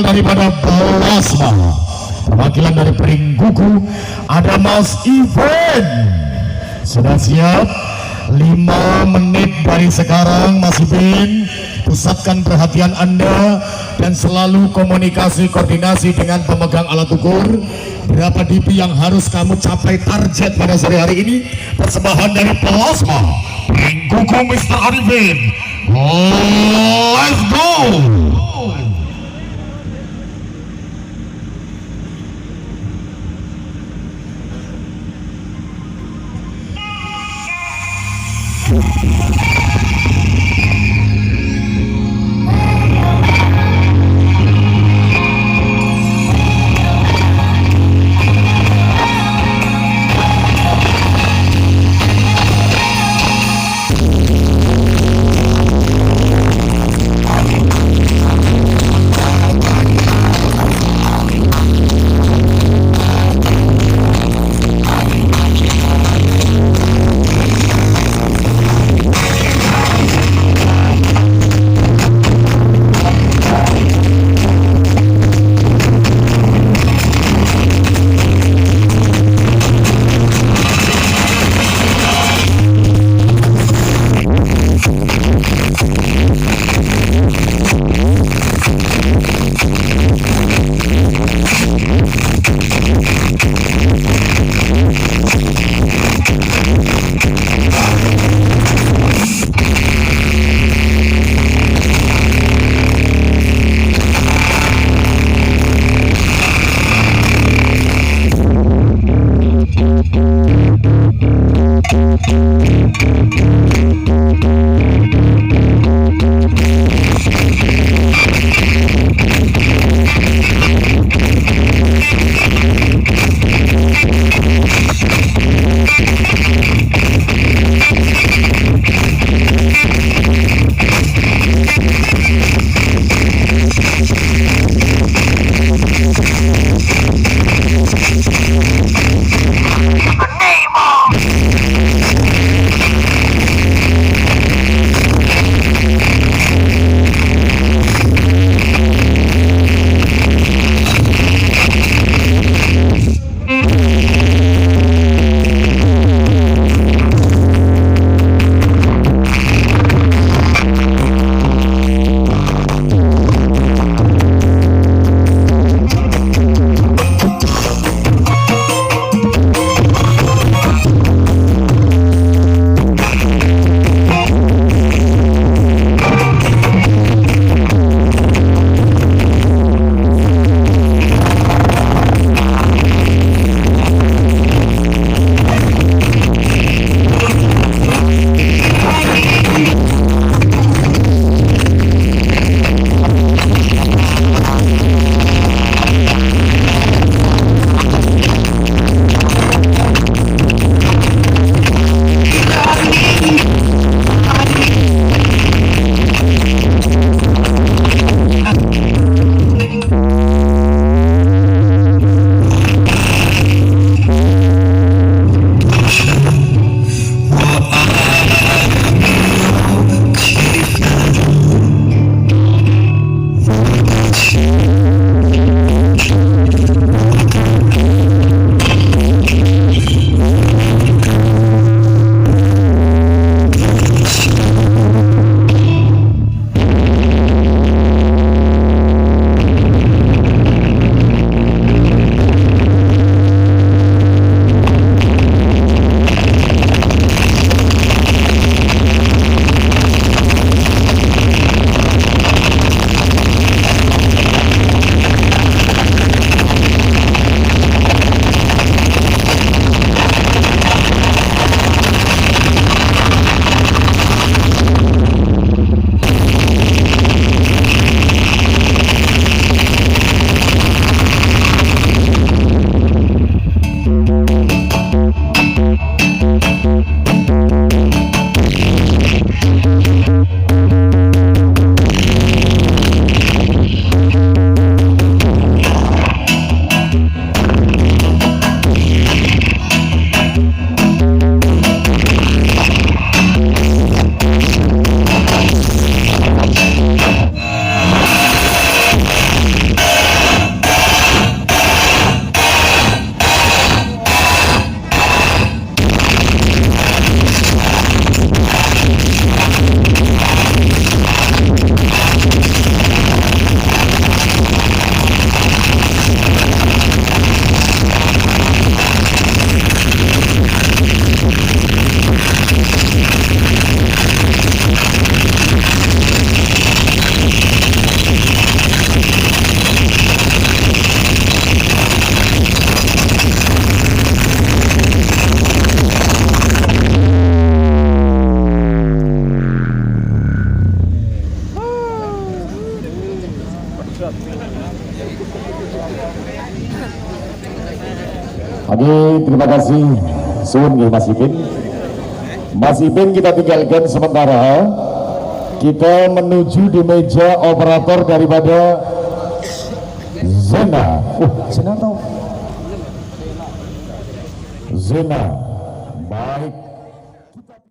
final daripada plasma. Perwakilan dari Peringguku ada Mas Ivan. Sudah siap? 5 menit dari sekarang Mas Ivan. Pusatkan perhatian Anda dan selalu komunikasi koordinasi dengan pemegang alat ukur. Berapa DP yang harus kamu capai target pada sore hari ini? Persembahan dari plasma Peringguku Mr. Arifin. Let's go! Oke, terima kasih. Sun Mas Ipin. Mas Ipin kita tinggalkan sementara. Kita menuju di meja operator daripada Zena. Zena tahu? Zena. Baik.